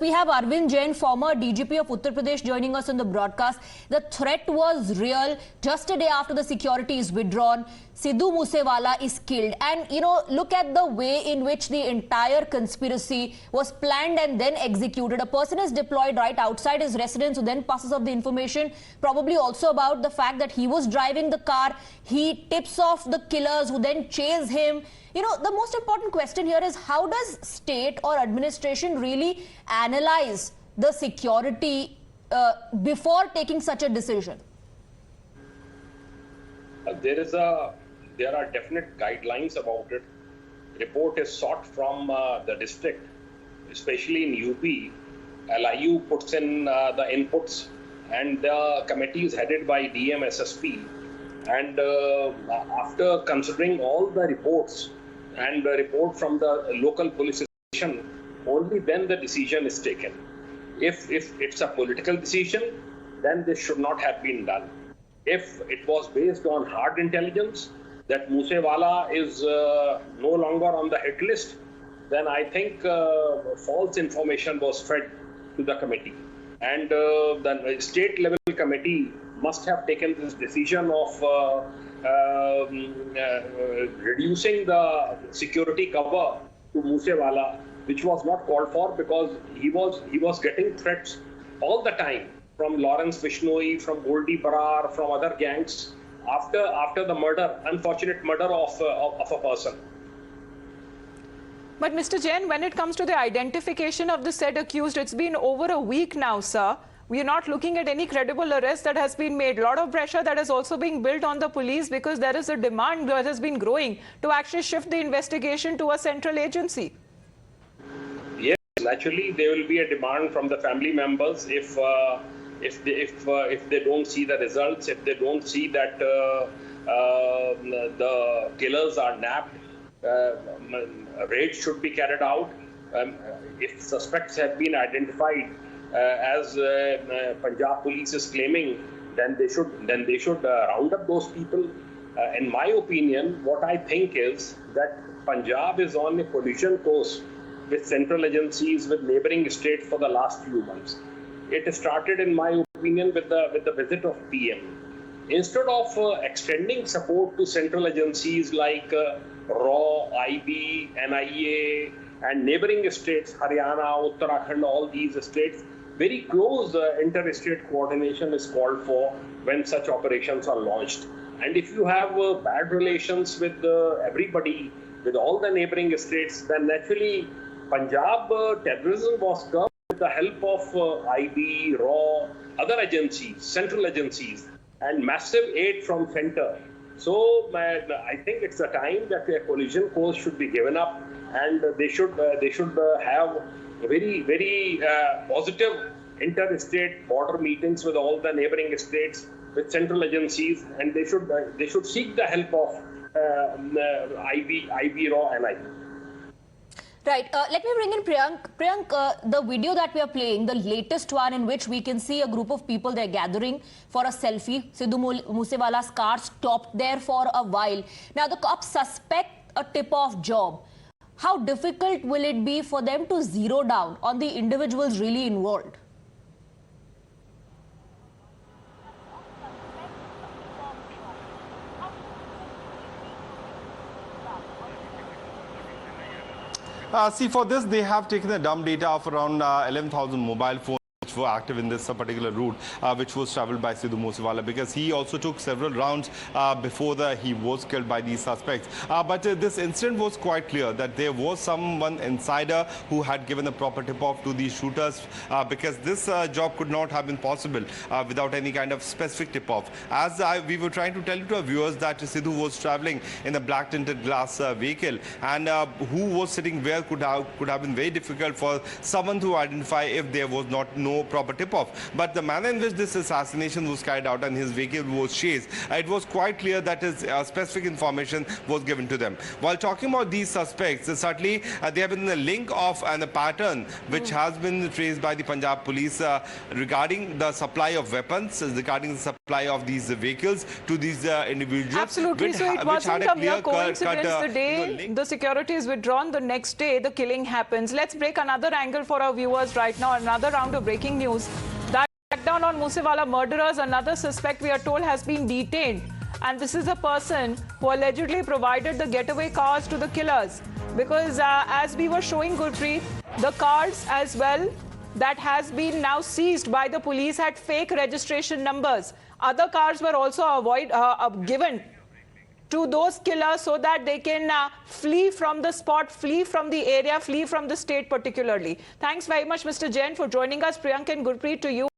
We have Arvind Jain, former DGP of Uttar Pradesh, joining us on the broadcast. The threat was real. Just a day after the security is withdrawn, Sidhu Moosewala is killed. And, look at the way in which the entire conspiracy was planned and then executed. A person is deployed right outside his residence who then passes off the information, probably also about the fact that he was driving the car. He tips off the killers who then chase him. The most important question here is, how does state or administration really analyze the security before taking such a decision? There are definite guidelines about it. Report is sought from the district, especially in UP. LIU puts in the inputs, and the committee is headed by DM SSP. And after considering all the reports and the report from the local police station, only then the decision is taken. If it's a political decision, then this should not have been done. If it was based on hard intelligence that Moosewala is no longer on the hit list, then I think false information was fed to the committee. And the state level committee must have taken this decision of reducing the security cover to Moosewala, which was not called for, because he was getting threats all the time from Lawrence Vishnoi, from Goldie Barar, from other gangs after the unfortunate murder of a person. But Mr. Jain, when it comes to the identification of the said accused, it's been over a week now, sir. We are not looking at any credible arrest that has been made. A lot of pressure that is also being built on the police, because there is a demand that has been growing to actually shift the investigation to a central agency. Yes, naturally there will be a demand from the family members if they don't see the results, if they don't see that the killers are nabbed. Raids should be carried out. If suspects have been identified, as Punjab police is claiming, then they should round up those people. In my opinion, what I think is that Punjab is on a collision course with central agencies, with neighbouring states for the last few months. It started, in my opinion, with the visit of PM. Instead of extending support to central agencies like RAW, IB, NIA, and neighbouring states, Haryana, Uttarakhand, all these states, very close inter-state coordination is called for when such operations are launched. And if you have bad relations with everybody, with all the neighbouring states, then naturally Punjab terrorism was curbed with the help of IB, RAW, other agencies, central agencies, and massive aid from center. So I think it's a time that a collision course should be given up, and they should have very, very positive interstate border meetings with all the neighbouring states, with central agencies, and they should seek the help of IB, RAW, and IB. Right. Let me bring in Priyank. Priyank, the video that we are playing, the latest one in which we can see a group of people, they're gathering for a selfie. Sidhu Moosewala's car stopped there for a while. Now, the cops suspect a tip-off job. How difficult will it be for them to zero down on the individuals really involved? See, for this, they have taken the dump data of around 11,000 mobile phones which were active in this particular route, which was travelled by Sidhu Moosewala, because he also took several rounds before he was killed by these suspects. But this incident was quite clear that there was someone insider who had given a proper tip-off to these shooters, because this job could not have been possible without any kind of specific tip-off. As we were trying to tell to our viewers that Sidhu was travelling in a black tinted glass vehicle, and who was sitting where could have been very difficult for someone to identify if there was no no proper tip-off. But the manner in which this assassination was carried out and his vehicle was chased, it was quite clear that his specific information was given to them. While talking about these suspects, certainly they have been a link of and a pattern which has been traced by the Punjab police regarding the supply of weapons, regarding the supply of these vehicles to these individuals. Absolutely. So it wasn't a mere coincidence. The day the security is withdrawn, the next day the killing happens. Let's break another angle for our viewers right now. Another round of breaking news. That crackdown on Moosewala murderers, another suspect we are told has been detained. And this is a person who allegedly provided the getaway cars to the killers. Because as we were showing, Gurpreet, the cars as well that has been now seized by the police had fake registration numbers. Other cars were also given to those killers so that they can flee from the spot, flee from the area, flee from the state particularly. Thanks very much, Mr. Jain, for joining us. Priyank and Gurpreet, to you.